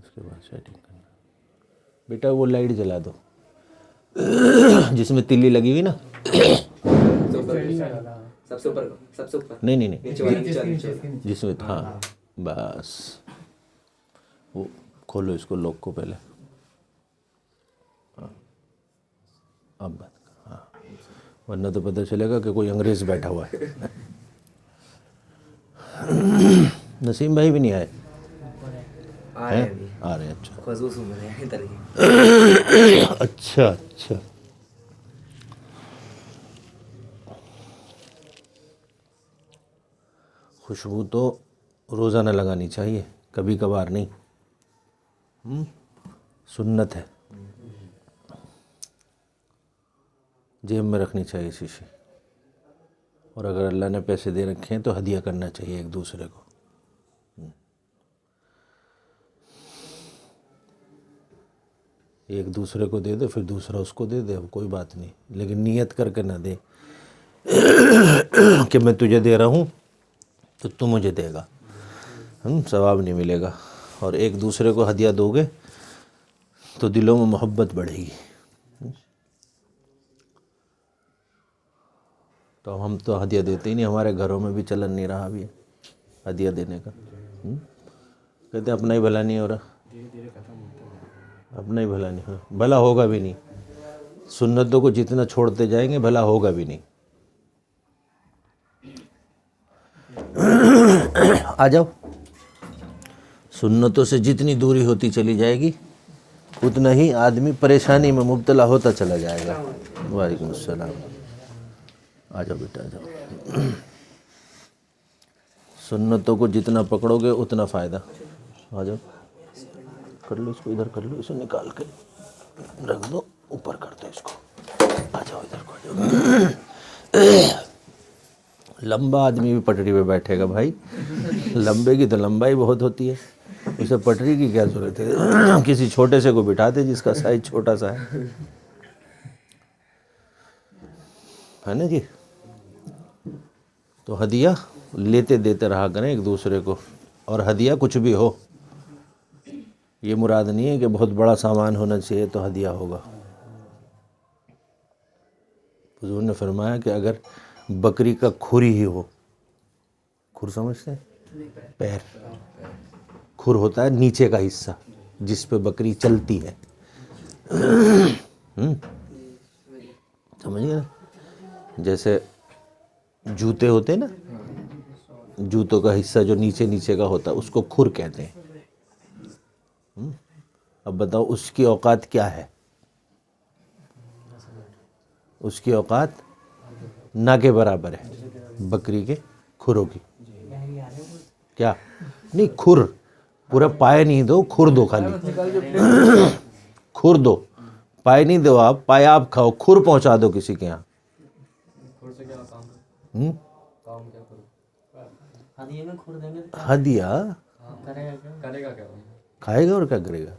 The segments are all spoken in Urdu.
اس کے بعد سیٹنگ کرنا. بیٹا وہ لائٹ جلا دو جس میں تلی لگی ہوئی نا. سب سے اوپر نہیں جس میں ہاں بس وہ کھولو اس کو لوک کو پہلے. اب بات کر. ہاں ورنہ تو پتہ چلے گا کہ کوئی انگریز بیٹھا ہوا ہے. نسیم بھائی بھی نہیں آئے؟ آ رہے ہیں. اچھا اچھا. خوشبو تو روزانہ لگانی چاہیے، کبھی کبھار نہیں. سنت ہے. جیب میں رکھنی چاہیے شیشے. اور اگر اللہ نے پیسے دے رکھے ہیں تو ہدیہ کرنا چاہیے ایک دوسرے کو. ایک دوسرے کو دے دے پھر دوسرا اس کو دے دے، کوئی بات نہیں، لیکن نیت کر کے نہ دے کہ میں تجھے دے رہا ہوں تو تو مجھے دے گا، ثواب نہیں ملے گا. اور ایک دوسرے کو ہدیہ دو گے تو دلوں میں محبت بڑھے گی. تو ہم تو ہدیہ دیتے ہی نہیں، ہمارے گھروں میں بھی چلن نہیں رہا ابھی ہدیہ دینے کا. کہتے اپنا ہی بھلا نہیں ہو رہا. اپنا ہی بھلا نہیں ہو رہا، بھلا ہوگا بھی نہیں. سنتوں کو جتنا چھوڑتے جائیں گے بھلا ہوگا بھی نہیں. آ جاؤ. سنتوں سے جتنی دوری ہوتی چلی جائے گی اتنا ہی آدمی پریشانی میں مبتلا ہوتا چلا جائے گا. وعلیکم السلام. آ جاؤ بیٹا آ جاؤ. سنتوں کو جتنا پکڑو گے اتنا فائدہ. آ جاؤ کر لو اس کو، ادھر کر لو، اسے نکال کے رکھ دو، اوپر کر دو اس کو. آ جاؤ ادھر کو آ جاؤ. لمبا آدمی بھی پٹڑی پہ بیٹھے گا بھائی، لمبے کی تو لمبائی بہت ہوتی ہے، اسے پٹڑی کی کیا ضرورت ہے. کسی چھوٹے سے کو بٹھا دے جس کا سائز چھوٹا سا ہے نا جی. تو ہدیہ لیتے دیتے رہا کریں ایک دوسرے کو. اور ہدیہ کچھ بھی ہو، یہ مراد نہیں ہے کہ بہت بڑا سامان ہونا چاہیے تو ہدیہ ہوگا. حضور نے فرمایا کہ اگر بکری کا کھر ہی ہو، کھر سمجھتے ہیں؟ پیر. کھر ہوتا ہے نیچے کا حصہ جس پہ بکری چلتی ہے. سمجھ گئے نا؟ جیسے جوتے ہوتے نا، جوتوں کا حصہ جو نیچے نیچے کا ہوتا ہے اس کو کھر کہتے ہیں. اب بتاؤ اس کی اوقات کیا ہے؟ اس کی اوقات نہ کے برابر ہے بکری کے کھروں کی. کیا نہیں، کھر پورا پائے نہیں دو، کھر دو، خالی کھر دو. پائے نہیں دو، آپ پائے آپ کھاؤ، کھر پہنچا دو کسی کے یہاں. ہدیہ کھائے گا اور کیا کرے گا.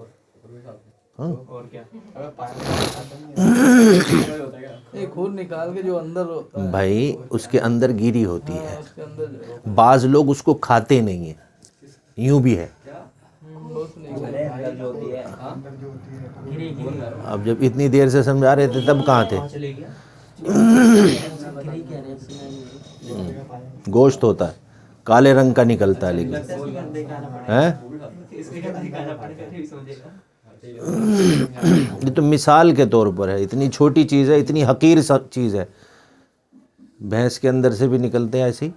نکال کے جو اندر ہوتا ہے بھائی اس کے اندر گیری ہوتی ہے. بعض لوگ اس کو کھاتے نہیں ہیں، یوں بھی ہے. اب جب اتنی دیر سے سمجھا رہے تھے تب کہاں تھے؟ گوشت ہوتا ہے، کالے رنگ کا نکلتا ہے. لیکن یہ تو مثال کے طور پر ہے، اتنی چھوٹی چیز ہے، اتنی حقیر چیز ہے. بھینس کے اندر سے بھی نکلتے ہیں ایسی،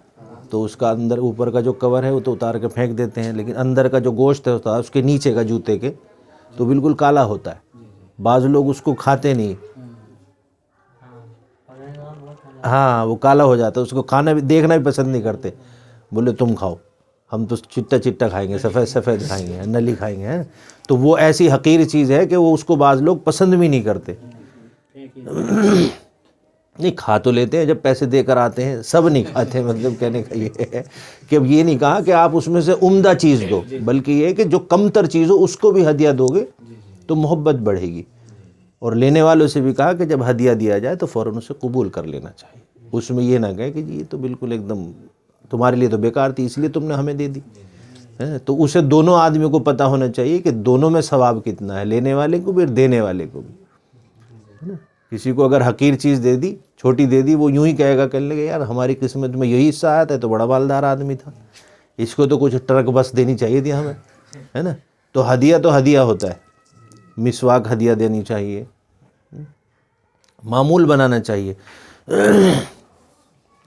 تو اس کا اندر اوپر کا جو کور ہے وہ تو اتار کے پھینک دیتے ہیں، لیکن اندر کا جو گوشت ہوتا ہے اس کے نیچے کا جوتے کے تو بالکل کالا ہوتا ہے. بعض لوگ اس کو کھاتے نہیں. ہاں وہ کالا ہو جاتا ہے، اس کو کھانا بھی دیکھنا بھی پسند نہیں کرتے. بولے تم کھاؤ، ہم تو چٹا چٹا کھائیں گے، سفید سفید کھائیں گے، نلی کھائیں گے. تو وہ ایسی حقیر چیز ہے کہ وہ اس کو بعض لوگ پسند بھی نہیں کرتے. نہیں کھا تو لیتے ہیں جب پیسے دے کر آتے ہیں، سب نہیں کھاتے. مطلب کہنے کا یہ ہے کہ اب یہ نہیں کہا کہ آپ اس میں سے عمدہ چیز دو، بلکہ یہ ہے کہ جو کم تر چیز ہو اس کو بھی ہدیہ دو گے تو محبت بڑھے گی. اور لینے والوں سے بھی کہا کہ جب ہدیہ دیا جائے تو فوراً اسے قبول کر لینا چاہیے. اس میں یہ نہ کہے کہ جی یہ تو بالکل ایک دم تمہارے لیے تو بیکار تھی اس لیے تم نے ہمیں دے دی. ہے تو اسے دونوں آدمیوں کو پتہ ہونا چاہیے کہ دونوں میں ثواب کتنا ہے، لینے والے کو بھی اور دینے والے کو بھی، ہے نا۔ کسی کو اگر حقیر چیز دے دی، چھوٹی دے دی، وہ یوں ہی کہے گا، کہنے لگے یار ہماری قسمت میں یہی حصہ آیا تھا، تو بڑا مالدار آدمی تھا، اس کو تو کچھ ٹرک بس دینی چاہیے تھی ہمیں، ہے نا۔ تو ہدیہ ہوتا ہے، مسواک ہدیہ دینی چاہیے، معمول بنانا چاہیے۔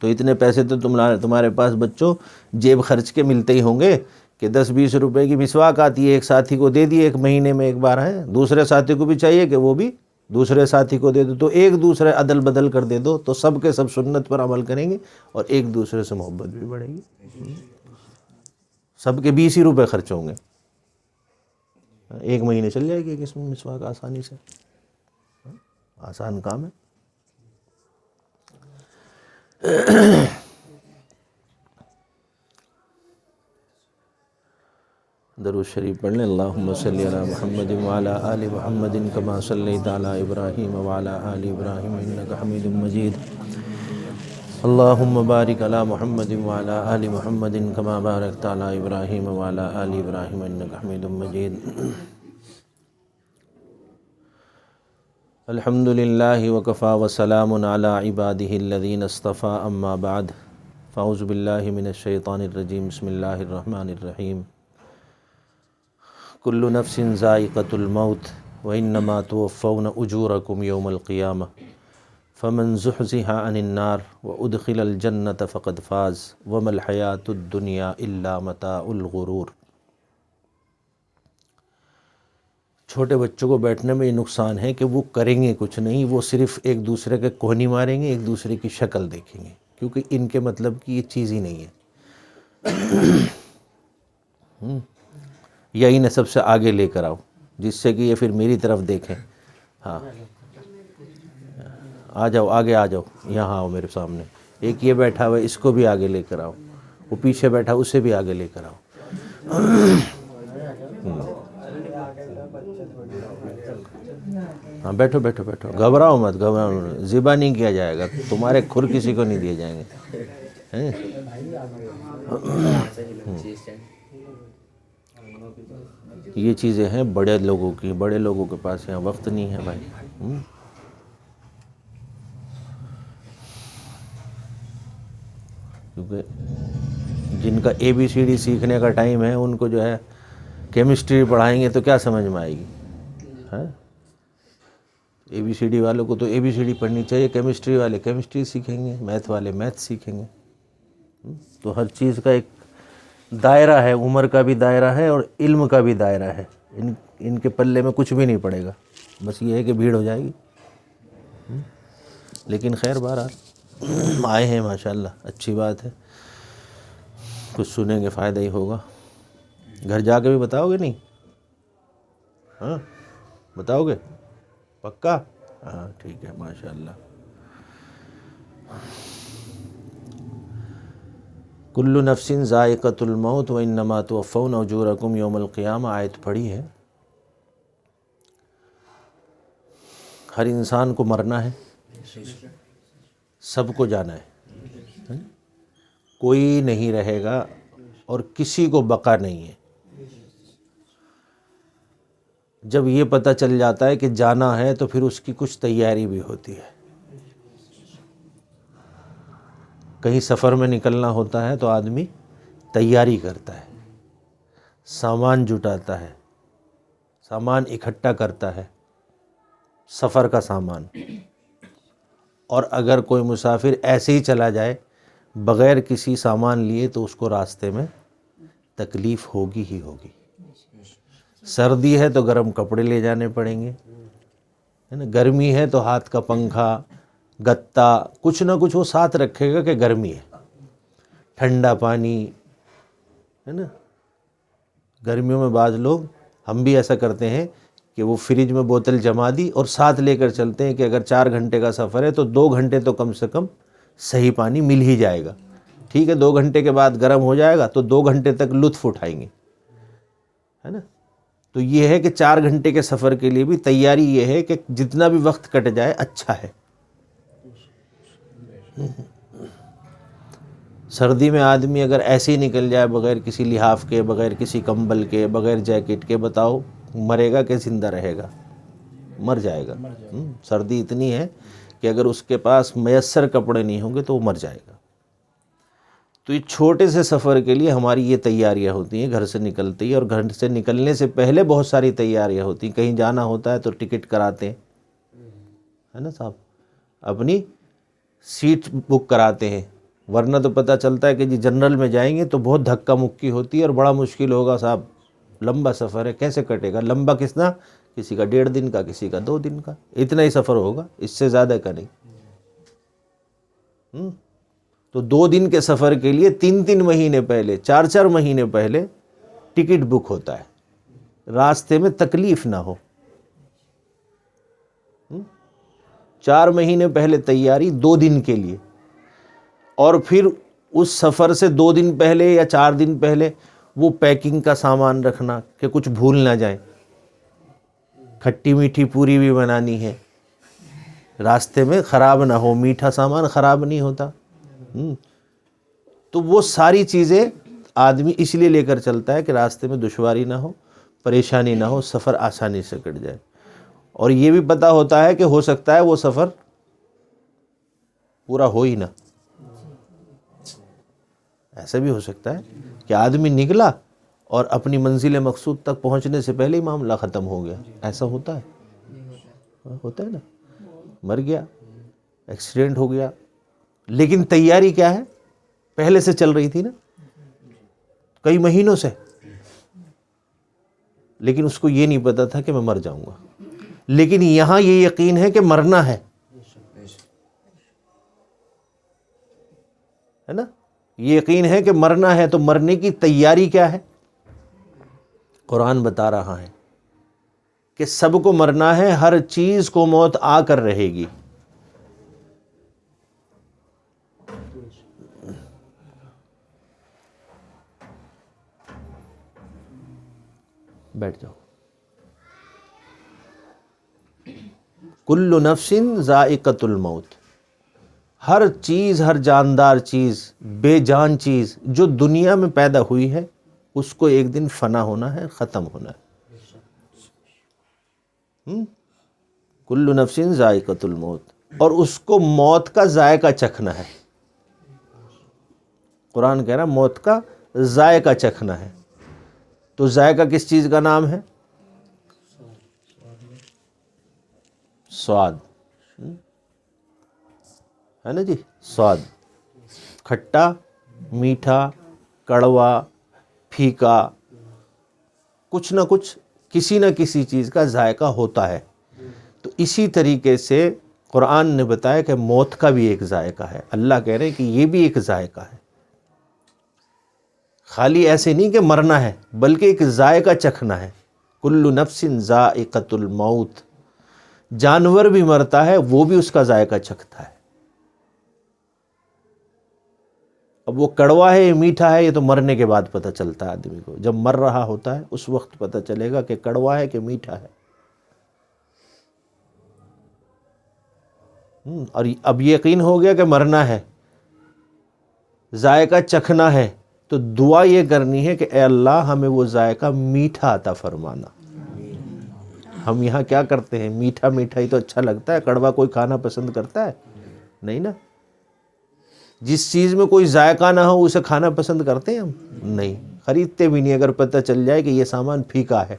تو اتنے پیسے تو تمہارے پاس بچوں جیب خرچ کے ملتے ہی ہوں گے کہ 10-20 روپے کی مسواک آتی ہے، ایک ساتھی کو دے دی ایک مہینے میں ایک بار، ہے دوسرے ساتھی کو بھی چاہیے کہ وہ بھی دوسرے ساتھی کو دے دو، تو ایک دوسرے عدل بدل کر دے دو، تو سب کے سب سنت پر عمل کریں گے اور ایک دوسرے سے محبت بھی بڑھے گی۔ سب کے 20 ہی روپے خرچ ہوں گے، ایک مہینے چل جائے گی اس میں مسواک آسانی سے، آسان کام ہے۔ درود شریف پڑھ لیں۔ اللہم صلی علی محمد وعلی آل محمد کما صلیت علی ابراہیم وعلی آل ابراہیم انک حمید مجید۔ اللہم بارک علی محمد وعلی آل محمد کما بارکت علی ابراہیم وعلی آل ابراہیم انک حمید مجید۔ الحمد للہ وکفی وسلام علی عبادہ الذین اصطفی، اما بعد فاعوذ باللہ من الشیطان الرجیم، بسم اللہ الرحمن الرحیم۔ کل نفس ذائقۃ الموت وانما توفون اجورکم یوم القیامہ فمن زحزح عن النار وادخل الجنۃ فقد فاز وما الحیاۃ الدنیا الا متاع الغرور۔ چھوٹے بچوں کو بیٹھنے میں یہ نقصان ہے کہ وہ کریں گے کچھ نہیں، وہ صرف ایک دوسرے کے کوہنی ماریں گے، ایک دوسرے کی شکل دیکھیں گے، کیونکہ ان کے مطلب کی یہ چیز ہی نہیں ہے۔ یا انہیں سب سے آگے لے کر آؤ جس سے کہ یہ پھر میری طرف دیکھیں۔ ہاں آ جاؤ، آگے آ جاؤ، یہاں آؤ میرے سامنے۔ ایک یہ بیٹھا ہوا ہے، اس کو بھی آگے لے کر آؤ، وہ پیچھے بیٹھا اسے بھی آگے لے کر آؤ۔ ہاں بیٹھو بیٹھو بیٹھو، گھبراؤ مت، گھبراؤ، ذبح نہیں کیا جائے گا، تمہارے کھر کسی کو نہیں دیے جائیں گے۔ یہ چیزیں ہیں بڑے لوگوں کی، بڑے لوگوں کے پاس یہاں وقت نہیں ہے بھائی۔ کیونکہ جن کا ABCD سیکھنے کا ٹائم ہے ان کو جو ہے کیمسٹری پڑھائیں گے تو کیا سمجھ میں آئے گی؟ ABCD والوں کو تو ABCD پڑھنی چاہیے، کیمسٹری والے کیمسٹری سیکھیں گے، میتھ والے میتھ سیکھیں گے۔ تو ہر چیز کا ایک دائرہ ہے، عمر کا بھی دائرہ ہے اور علم کا بھی دائرہ ہے۔ ان کے پلے میں کچھ بھی نہیں پڑے گا، بس یہ ہے کہ بھیڑ ہو جائے گی۔ لیکن خیر بہرحال آئے ہیں ماشاءاللہ، اچھی بات ہے، کچھ سنیں گے فائدہ ہی ہوگا۔ گھر جا کے بھی بتاؤ گے نہیں؟ ہاں بتاؤ گے پکا؟ ہاں ٹھیک ہے ماشاءاللہ۔ کل نفس ذائقۃ الموت وانما توفون اجورکم یوم القیامہ آیت پڑھی ہے۔ ہر انسان کو مرنا ہے، سب کو جانا ہے، کوئی نہیں رہے گا اور کسی کو بقا نہیں ہے۔ جب یہ پتہ چل جاتا ہے کہ جانا ہے تو پھر اس کی کچھ تیاری بھی ہوتی ہے۔ کہیں سفر میں نکلنا ہوتا ہے تو آدمی تیاری کرتا ہے، سامان جٹاتا ہے، سامان اکٹھا کرتا ہے، سفر کا سامان۔ اور اگر کوئی مسافر ایسے ہی چلا جائے بغیر کسی سامان لیے تو اس کو راستے میں تکلیف ہوگی ہی ہوگی۔ سردی ہے تو گرم کپڑے لے جانے پڑیں گے، ہے نا، گرمی ہے تو ہاتھ کا پنکھا، گتا، کچھ نہ کچھ وہ ساتھ رکھے گا کہ گرمی ہے، ٹھنڈا پانی، ہے نا۔ گرمیوں میں بعض لوگ، ہم بھی ایسا کرتے ہیں کہ وہ فریج میں بوتل جما دی اور ساتھ لے کر چلتے ہیں کہ اگر 4 گھنٹے کا سفر ہے تو 2 گھنٹے تو کم سے کم صحیح پانی مل ہی جائے گا۔ ٹھیک ہے 2 گھنٹے کے بعد گرم ہو جائے گا تو 2 گھنٹے تک لطف اٹھائیں گے، ہے نا۔ تو یہ ہے کہ 4 گھنٹے کے سفر کے لیے بھی تیاری یہ ہے کہ جتنا بھی وقت کٹ جائے اچھا ہے۔ سردی میں آدمی اگر ایسے ہی نکل جائے بغیر کسی لحاف کے، بغیر کسی کمبل کے، بغیر جیکٹ کے، بتاؤ مرے گا کہ زندہ رہے گا؟ مر جائے گا۔ سردی اتنی ہے کہ اگر اس کے پاس میسر کپڑے نہیں ہوں گے تو وہ مر جائے گا۔ تو یہ چھوٹے سے سفر کے لیے ہماری یہ تیاریاں ہوتی ہیں گھر سے نکلتے ہی، اور گھر سے نکلنے سے پہلے بہت ساری تیاریاں ہوتی ہیں۔ کہیں جانا ہوتا ہے تو ٹکٹ کراتے ہیں، ہے نا صاحب، اپنی سیٹ بک کراتے ہیں، ورنہ تو پتہ چلتا ہے کہ جی جنرل میں جائیں گے تو بہت دھکا مکی ہوتی ہے اور بڑا مشکل ہوگا صاحب، لمبا سفر ہے، کیسے کٹے گا؟ لمبا کتنا؟ کسی کا 1.5 دن کا، کسی کا 2 دن کا، اتنا ہی سفر ہوگا، اس سے زیادہ کا نہیں۔ تو 2 دن کے سفر کے لیے 3 مہینے پہلے، 4 مہینے پہلے ٹکٹ بک ہوتا ہے، راستے میں تکلیف نہ ہو۔ 4 مہینے پہلے تیاری 2 دن کے لیے، اور پھر اس سفر سے 2 دن پہلے یا 4 دن پہلے وہ پیکنگ کا سامان رکھنا کہ کچھ بھول نہ جائیں، کھٹی میٹھی پوری بھی بنانی ہے، راستے میں خراب نہ ہو، میٹھا سامان خراب نہیں ہوتا۔ تو وہ ساری چیزیں آدمی اس لیے لے کر چلتا ہے کہ راستے میں دشواری نہ ہو، پریشانی نہ ہو، سفر آسانی سے کٹ جائے۔ اور یہ بھی پتہ ہوتا ہے کہ ہو سکتا ہے وہ سفر پورا ہو ہی نہ، ایسا بھی ہو سکتا ہے کہ آدمی نکلا اور اپنی منزل مقصود تک پہنچنے سے پہلے ہی معاملہ ختم ہو گیا، ایسا ہوتا ہے، ہوتا ہے نا، مر گیا، ایکسیڈنٹ ہو گیا، لیکن تیاری کیا ہے؟ پہلے سے چل رہی تھی نا، کئی مہینوں سے، لیکن اس کو یہ نہیں پتا تھا کہ میں مر جاؤں گا، لیکن یہاں یہ یقین ہے کہ مرنا ہے نا، یہ یقین ہے کہ مرنا ہے، تو مرنے کی تیاری کیا ہے؟ قرآن بتا رہا ہے کہ سب کو مرنا ہے، ہر چیز کو موت آ کر رہے گی۔ بیٹھ جاؤ۔ کل نفس ذائقۃ الموت، ہر چیز، ہر جاندار چیز، بے جان چیز جو دنیا میں پیدا ہوئی ہے اس کو ایک دن فنا ہونا ہے، ختم ہونا ہے۔ کل نفس ذائقۃ الموت، اور اس کو موت کا ذائقہ چکھنا ہے۔ قرآن کہہ رہا ہے موت کا ذائقہ چکھنا ہے۔ تو ذائقہ کس چیز کا نام ہے؟ سواد، ہے نا جی، سواد، کھٹا، میٹھا، کڑوا، پھیکا، کچھ نہ کچھ، کسی نہ کسی چیز کا ذائقہ ہوتا ہے۔ تو اسی طریقے سے قرآن نے بتایا کہ موت کا بھی ایک ذائقہ ہے۔ اللہ کہہ رہے ہیں کہ یہ بھی ایک ذائقہ ہے، خالی ایسے نہیں کہ مرنا ہے، بلکہ ایک ذائقہ چکھنا ہے۔ کل نفس ذائقۃ الموت، جانور بھی مرتا ہے، وہ بھی اس کا ذائقہ چکھتا ہے۔ اب وہ کڑوا ہے یا میٹھا ہے، یہ تو مرنے کے بعد پتہ چلتا ہے آدمی کو، جب مر رہا ہوتا ہے اس وقت پتہ چلے گا کہ کڑوا ہے کہ میٹھا ہے۔ اور اب یقین ہو گیا کہ مرنا ہے، ذائقہ چکھنا ہے، تو دعا یہ کرنی ہے کہ اے اللہ ہمیں وہ ذائقہ میٹھا عطا فرمانا۔ ہم یہاں کیا کرتے ہیں؟ میٹھا میٹھا ہی تو اچھا لگتا ہے، کڑوا کوئی کھانا پسند کرتا ہے؟ نہیں نا۔ جس چیز میں کوئی ذائقہ نہ ہو اسے کھانا پسند کرتے ہیں ہم؟ نہیں، خریدتے بھی نہیں۔ اگر پتہ چل جائے کہ یہ سامان پھیکا ہے،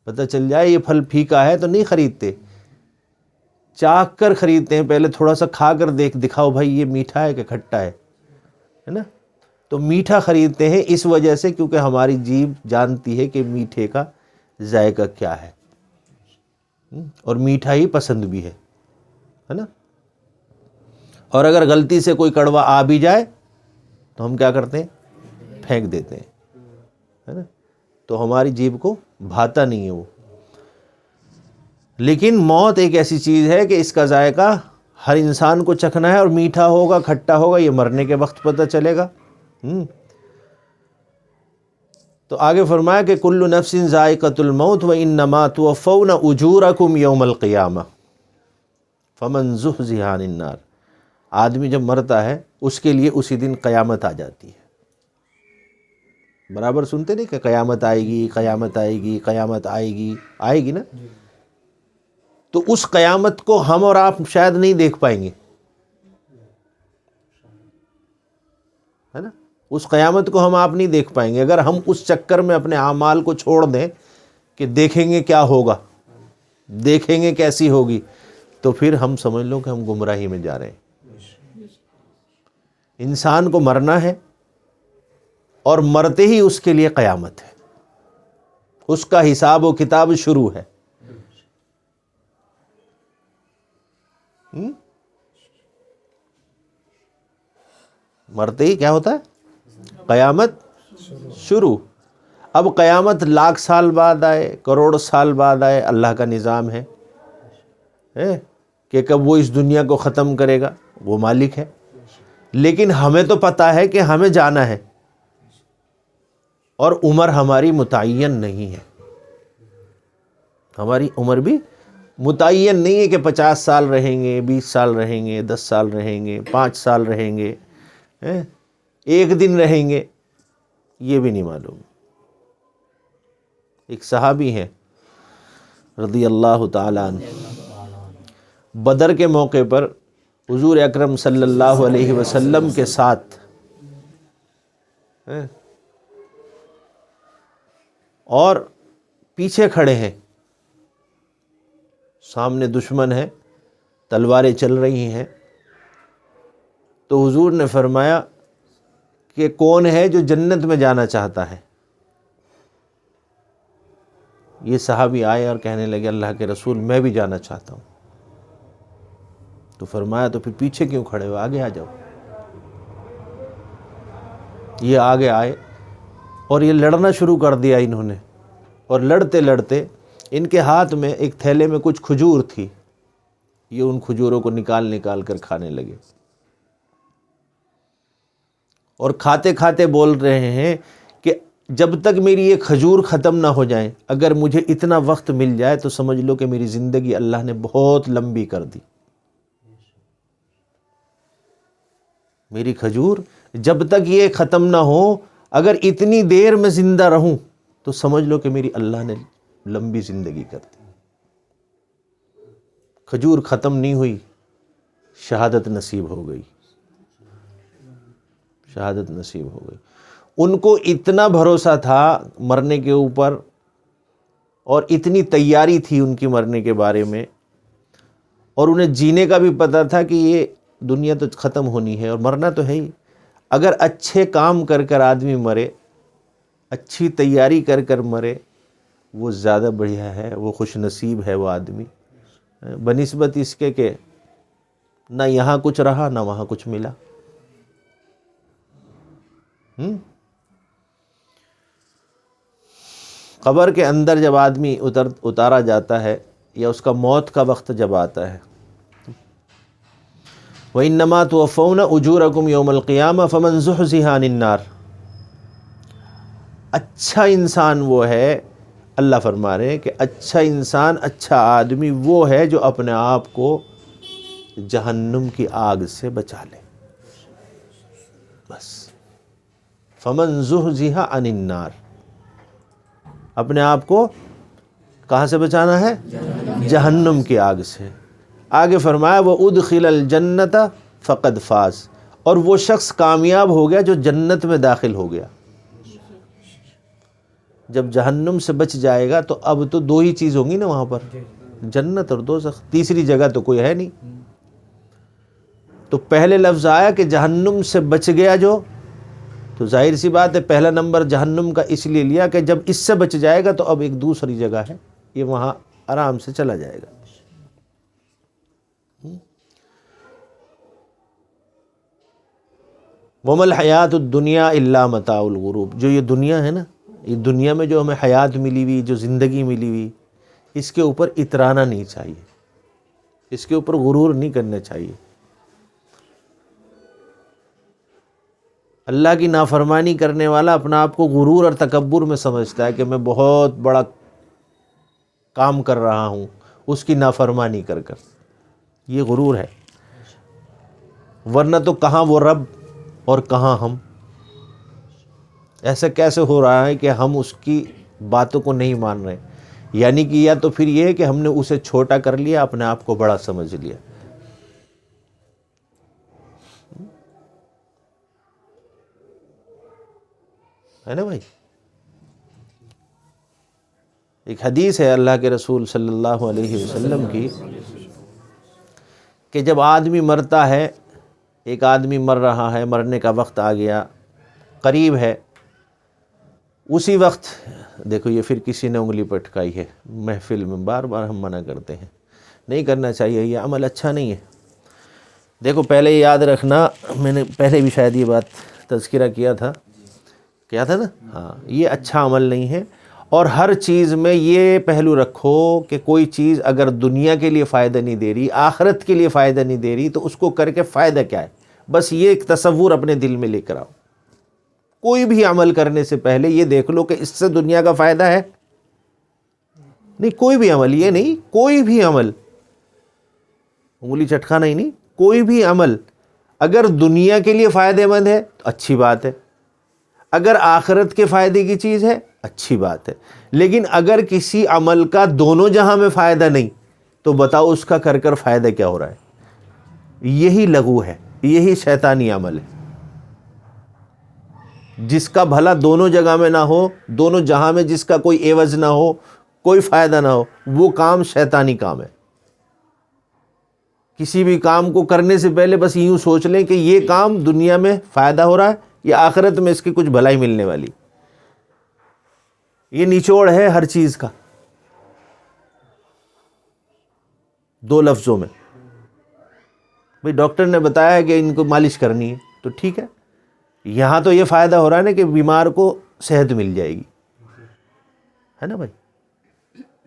پتہ چل جائے یہ پھل پھیکا ہے تو نہیں خریدتے، چاک کر خریدتے ہیں، پہلے تھوڑا سا کھا کر دکھاؤ بھائی یہ میٹھا ہے کہ کھٹا ہے نا۔ تو میٹھا خریدتے ہیں اس وجہ سے کیونکہ ہماری جیبھ جانتی ہے کہ میٹھے کا ذائقہ کیا ہے، اور میٹھا ہی پسند بھی ہے نا۔ اور اگر غلطی سے کوئی کڑوا آ بھی جائے تو ہم کیا کرتے ہیں؟ پھینک دیتے ہیں، ہے نا۔ تو ہماری جیبھ کو بھاتا نہیں ہے وہ۔ لیکن موت ایک ایسی چیز ہے کہ اس کا ذائقہ ہر انسان کو چکھنا ہے، اور میٹھا ہوگا کھٹا ہوگا یہ مرنے کے وقت پتہ چلے گا۔ تو آگے فرمایا کہ کل نفس ذائقۃ الموت وانما توفون اجورکم یوم القیامہ فمن زحزح عن النار آدمی جب مرتا ہے اس کے لیے اسی دن قیامت آ جاتی ہے. برابر سنتے نہیں کہ قیامت آئے گی، قیامت آئے گی، قیامت آئے گی، آئے گی نا. تو اس قیامت کو ہم اور آپ شاید نہیں دیکھ پائیں گے، ہے نا. اس قیامت کو ہم آپ نہیں دیکھ پائیں گے. اگر ہم اس چکر میں اپنے اعمال کو چھوڑ دیں کہ دیکھیں گے کیا ہوگا، دیکھیں گے کیسی ہوگی، تو پھر ہم سمجھ لو کہ ہم گمراہی میں جا رہے ہیں. انسان کو مرنا ہے اور مرتے ہی اس کے لیے قیامت ہے، اس کا حساب و کتاب شروع ہے. مرتے ہی کیا ہوتا ہے؟ قیامت شروع. اب قیامت لاکھ سال بعد آئے، کروڑ سال بعد آئے، اللہ کا نظام ہے کہ کب وہ اس دنیا کو ختم کرے گا، وہ مالک ہے. لیکن ہمیں تو پتہ ہے کہ ہمیں جانا ہے، اور عمر ہماری متعین نہیں ہے. ہماری عمر بھی متعین نہیں ہے کہ 50 سال رہیں گے، 20 سال رہیں گے، 10 سال رہیں گے، 5 سال رہیں گے، ایک دن رہیں گے، یہ بھی نہیں معلوم. ایک صحابی ہیں رضی اللہ تعالی عنہ، بدر کے موقع پر حضور اکرم صلی اللہ علیہ وسلم کے ساتھ اور پیچھے کھڑے ہیں، سامنے دشمن ہے، تلواریں چل رہی ہیں. تو حضور نے فرمایا کہ کون ہے جو جنت میں جانا چاہتا ہے؟ یہ صحابی آئے اور کہنے لگے اللہ کے رسول میں بھی جانا چاہتا ہوں. تو فرمایا تو پھر پیچھے کیوں کھڑے ہو، آگے آ جاؤ. یہ آگے آئے اور یہ لڑنا شروع کر دیا انہوں نے، اور لڑتے لڑتے ان کے ہاتھ میں ایک تھیلے میں کچھ کھجور تھی، یہ ان کھجوروں کو نکال کر کھانے لگے. اور کھاتے کھاتے بول رہے ہیں کہ جب تک میری یہ کھجور ختم نہ ہو جائیں، اگر مجھے اتنا وقت مل جائے تو سمجھ لو کہ میری زندگی اللہ نے بہت لمبی کر دی. میری کھجور جب تک یہ ختم نہ ہو، اگر اتنی دیر میں زندہ رہوں تو سمجھ لو کہ میری اللہ نے لمبی زندگی کر دی. کھجور ختم نہیں ہوئی، شہادت نصیب ہو گئی، شہادت نصیب ہو گئی. ان کو اتنا بھروسہ تھا مرنے کے اوپر، اور اتنی تیاری تھی ان کی مرنے کے بارے میں، اور انہیں جینے کا بھی پتہ تھا کہ یہ دنیا تو ختم ہونی ہے اور مرنا تو ہے ہی. اگر اچھے کام کر آدمی مرے، اچھی تیاری کر مرے، وہ زیادہ بڑھیا ہے، وہ خوش نصیب ہے وہ آدمی، بنسبت اس کے کہ نہ یہاں کچھ رہا نہ وہاں کچھ ملا. قبر کے اندر جب آدمی اتارا جاتا ہے، یا اس کا موت کا وقت جب آتا ہے، وَإِنَّمَا تُوَفَّوْنَ أُجُورَكُمْ يَوْمَ الْقِيَامَةِ فَمَنْ زُحْزِحَ عَنِ النَّارِ. اچھا انسان وہ ہے، اللہ فرما رہے ہیں کہ اچھا انسان، اچھا آدمی وہ ہے جو اپنے آپ کو جہنم کی آگ سے بچا لے. بس فَمَنْ زُحْزِحَ عَنِ النَّارِ، اپنے آپ کو کہاں سے بچانا ہے؟ جہنم کی آگ سے. آگے فرمایا وَأُدْخِلَ الْجَنَّةَ فَقَدْ فَازَ، اور وہ شخص کامیاب ہو گیا جو جنت میں داخل ہو گیا. جب جہنم سے بچ جائے گا تو اب تو دو ہی چیز ہوں گی نا وہاں پر، جنت اور دوزخ، تیسری جگہ تو کوئی ہے نہیں. تو پہلے لفظ آیا کہ جہنم سے بچ گیا جو، تو ظاہر سی بات ہے پہلا نمبر جہنم کا اس لیے لیا کہ جب اس سے بچ جائے گا تو اب ایک دوسری جگہ ہے، یہ وہاں آرام سے چلا جائے گا. وَمَا الْحَيَاةُ الدُّنْيَا إِلَّا مَتَاعُ الْغُرُورِ. جو یہ دنیا ہے نا، یہ دنیا میں جو ہمیں حیات ملی ہوئی، جو زندگی ملی ہوئی، اس کے اوپر اترانا نہیں چاہیے، اس کے اوپر غرور نہیں کرنا چاہیے. اللہ کی نافرمانی کرنے والا اپنا آپ کو غرور اور تکبر میں سمجھتا ہے کہ میں بہت بڑا کام کر رہا ہوں اس کی نافرمانی کر. یہ غرور ہے. ورنہ تو کہاں وہ رب اور کہاں ہم. ایسا کیسے ہو رہا ہے کہ ہم اس کی باتوں کو نہیں مان رہے؟ یعنی کہ یا تو پھر یہ ہے کہ ہم نے اسے چھوٹا کر لیا، اپنے آپ کو بڑا سمجھ لیا. ہے نا بھائی؟ ایک حدیث ہے اللہ کے رسول صلی اللہ علیہ وسلم کی کہ جب آدمی مرتا ہے، ایک آدمی مر رہا ہے، مرنے کا وقت آ گیا، قریب ہے، اسی وقت دیکھو یہ پھر کسی نے انگلی پٹکائی ہے محفل میں. بار بار ہم منع کرتے ہیں، نہیں کرنا چاہیے، یہ عمل اچھا نہیں ہے. دیکھو پہلے یاد رکھنا، میں نے پہلے بھی شاید یہ بات تذکرہ کیا تھا نا، ہاں، یہ اچھا عمل نہیں ہے. اور ہر چیز میں یہ پہلو رکھو کہ کوئی چیز اگر دنیا کے لیے فائدہ نہیں دے رہی، آخرت کے لیے فائدہ نہیں دے رہی، تو اس کو کر کے فائدہ کیا ہے؟ بس یہ ایک تصور اپنے دل میں لے کر آؤ. کوئی بھی عمل کرنے سے پہلے یہ دیکھ لو کہ اس سے دنیا کا فائدہ ہے؟ نہیں، کوئی بھی عمل، یہ نہیں، کوئی بھی عمل، انگلی چٹکانا ہی نہیں، کوئی بھی عمل اگر دنیا کے لیے فائدہ مند ہے تو اچھی بات ہے، اگر آخرت کے فائدے کی چیز ہے اچھی بات ہے. لیکن اگر کسی عمل کا دونوں جہاں میں فائدہ نہیں تو بتاؤ اس کا کر کر فائدہ کیا ہو رہا ہے؟ یہی لغو ہے، یہی شیطانی عمل ہے. جس کا بھلا دونوں جگہ میں نہ ہو، دونوں جہاں میں جس کا کوئی عوض نہ ہو، کوئی فائدہ نہ ہو، وہ کام شیطانی کام ہے. کسی بھی کام کو کرنے سے پہلے بس یوں سوچ لیں کہ یہ کام دنیا میں فائدہ ہو رہا ہے یا آخرت میں اس کی کچھ بھلائی ملنے والی. یہ نچوڑ ہے ہر چیز کا. دو لفظوں میں بھئی ڈاکٹر نے بتایا کہ ان کو مالش کرنی ہے تو ٹھیک ہے، یہاں تو یہ فائدہ ہو رہا ہے نا کہ بیمار کو صحت مل جائے گی، ہے نا بھائی؟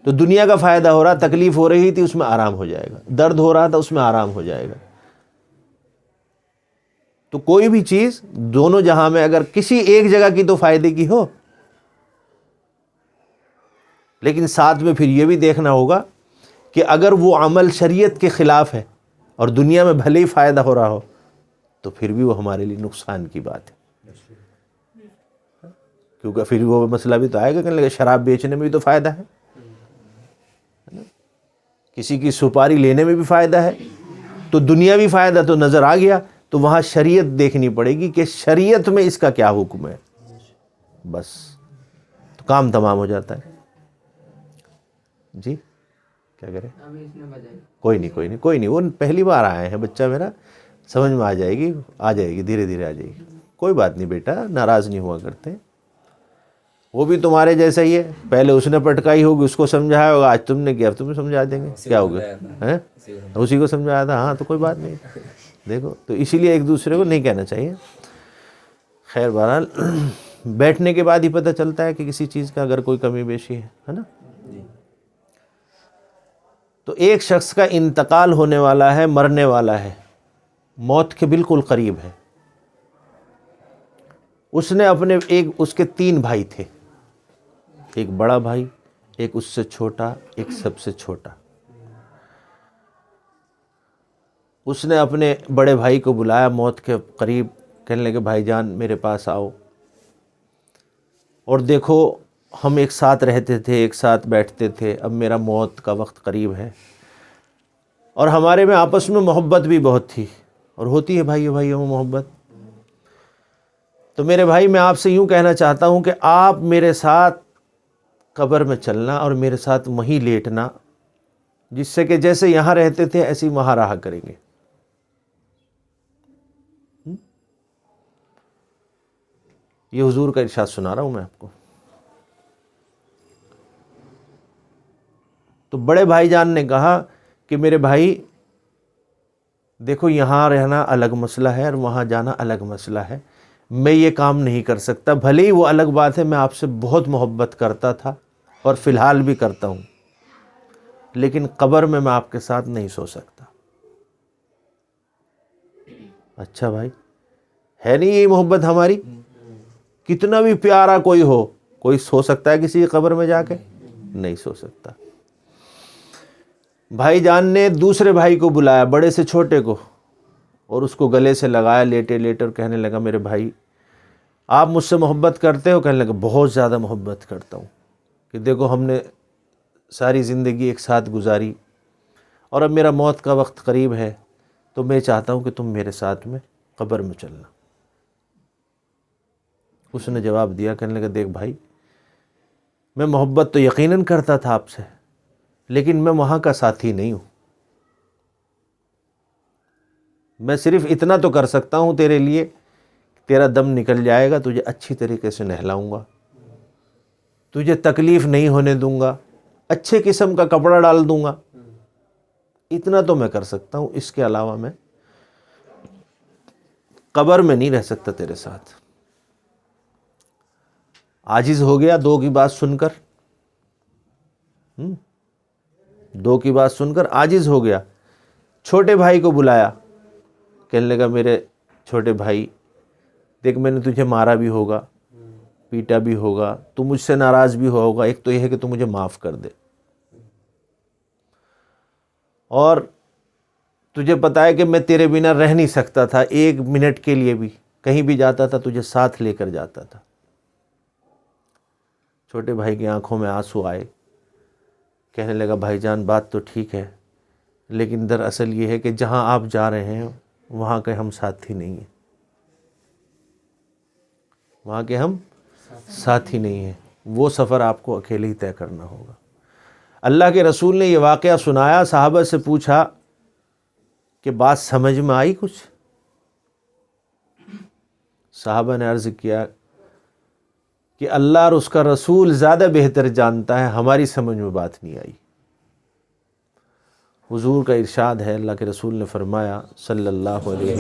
تو دنیا کا فائدہ ہو رہا، تکلیف ہو رہی تھی اس میں آرام ہو جائے گا، درد ہو رہا تھا اس میں آرام ہو جائے گا. تو کوئی بھی چیز دونوں جہاں میں اگر کسی ایک جگہ کی تو فائدے کی ہو، لیکن ساتھ میں پھر یہ بھی دیکھنا ہوگا کہ اگر وہ عمل شریعت کے خلاف ہے اور دنیا میں بھلے ہی فائدہ ہو رہا ہو تو پھر بھی وہ ہمارے لیے نقصان کی بات ہے. کیونکہ پھر وہ مسئلہ بھی تو آئے گا کہ شراب بیچنے میں بھی تو فائدہ ہے، کسی کی سپاری لینے میں بھی فائدہ ہے، تو دنیاوی فائدہ تو نظر آ گیا، تو وہاں شریعت دیکھنی پڑے گی کہ شریعت میں اس کا کیا حکم ہے. بس تو کام تمام ہو جاتا ہے. جی کیا کریں؟ کوئی نہیں، وہ پہلی بار آئے ہیں، بچہ میرا، سمجھ میں آ جائے گی، دھیرے دھیرے آ جائے گی. کوئی بات نہیں بیٹا، ناراض نہیں ہوا کرتے. وہ بھی تمہارے جیسا ہی ہے، پہلے اس نے پٹکائی ہوگی، اس کو سمجھایا ہوگا، آج تم نے کیا، تمہیں سمجھا دیں گے، کیا ہوگا؟ اسی کو سمجھایا تھا، ہاں تو کوئی بات نہیں. دیکھو تو اسی لیے ایک دوسرے کو نہیں کہنا چاہیے. خیر بہرحال بیٹھنے کے بعد ہی پتہ چلتا ہے کہ کسی چیز کا اگر کوئی کمی بیشی ہے نا. تو ایک شخص کا انتقال ہونے والا ہے، مرنے والا ہے، موت کے بالکل قریب ہے. اس نے اپنے اس کے 3 بھائی تھے، ایک بڑا بھائی، ایک اس سے چھوٹا، ایک سب سے چھوٹا. اس نے اپنے بڑے بھائی کو بلایا موت کے قریب، کہنے لگے بھائی جان میرے پاس آؤ، اور دیکھو ہم ایک ساتھ رہتے تھے، ایک ساتھ بیٹھتے تھے، اب میرا موت کا وقت قریب ہے، اور ہمارے میں آپس میں محبت بھی بہت تھی، اور ہوتی ہے بھائیوں میں محبت. تو میرے بھائی میں آپ سے یوں کہنا چاہتا ہوں کہ آپ میرے ساتھ قبر میں چلنا اور میرے ساتھ وہیں لیٹنا، جس سے کہ جیسے یہاں رہتے تھے ایسے وہاں رہا کریں گے. یہ حضور کا ارشاد سنا رہا ہوں میں آپ کو. تو بڑے بھائی جان نے کہا کہ میرے بھائی دیکھو یہاں رہنا الگ مسئلہ ہے اور وہاں جانا الگ مسئلہ ہے، میں یہ کام نہیں کر سکتا. بھلے ہی وہ الگ بات ہے، میں آپ سے بہت محبت کرتا تھا اور فی الحال بھی کرتا ہوں، لیکن قبر میں آپ کے ساتھ نہیں سو سکتا. اچھا بھائی، ہے نہیں یہ محبت ہماری؟ کتنا بھی پیارا کوئی ہو، کوئی سو سکتا ہے کسی کی قبر میں جا کے؟ نہیں سو سکتا. بھائی جان نے دوسرے بھائی کو بلایا، بڑے سے چھوٹے کو، اور اس کو گلے سے لگایا لیٹے لیٹے اور کہنے لگا میرے بھائی آپ مجھ سے محبت کرتے ہو؟ کہنے لگا بہت زیادہ محبت کرتا ہوں، کہ دیکھو ہم نے ساری زندگی ایک ساتھ گزاری اور اب میرا موت کا وقت قریب ہے، تو میں چاہتا ہوں کہ تم میرے ساتھ میں قبر میں چلنا۔ اس نے جواب دیا، کہنے لگا دیکھ بھائی میں محبت تو یقیناً کرتا تھا آپ سے، لیکن میں وہاں کا ساتھی نہیں ہوں۔ میں صرف اتنا تو کر سکتا ہوں تیرے لیے، تیرا دم نکل جائے گا، تجھے اچھی طریقے سے نہلاؤں گا، تجھے تکلیف نہیں ہونے دوں گا، اچھے قسم کا کپڑا ڈال دوں گا، اتنا تو میں کر سکتا ہوں، اس کے علاوہ میں قبر میں نہیں رہ سکتا تیرے ساتھ۔ عاجز ہو گیا دو کی بات سن کر، دو کی بات سن کر عاجز ہو گیا۔ چھوٹے بھائی کو بلایا، کہنے لگا میرے چھوٹے بھائی دیکھ میں نے تجھے مارا بھی ہوگا، پیٹا بھی ہوگا، تو مجھ سے ناراض بھی ہوگا، ایک تو یہ ہے کہ تو مجھے معاف کر دے، اور تجھے پتا ہے کہ میں تیرے بنا رہ نہیں سکتا تھا، ایک منٹ کے لیے بھی کہیں بھی جاتا تھا تجھے ساتھ لے کر جاتا تھا۔ چھوٹے بھائی کی آنکھوں میں آنسو آئے، کہنے لگا بھائی جان بات تو ٹھیک ہے، لیکن دراصل یہ ہے کہ جہاں آپ جا رہے ہیں وہاں کے ہم ساتھی نہیں ہیں، وہاں کے ہم ساتھی نہیں ہیں، وہ سفر آپ کو اکیلے ہی طے کرنا ہوگا۔ اللہ کے رسول نے یہ واقعہ سنایا، صحابہ سے پوچھا کہ بات سمجھ میں آئی کچھ؟ صحابہ نے عرض کیا کہ اللہ اور اس کا رسول زیادہ بہتر جانتا ہے، ہماری سمجھ میں بات نہیں آئی۔ حضور کا ارشاد ہے، اللہ کے رسول نے فرمایا صلی اللہ علیہ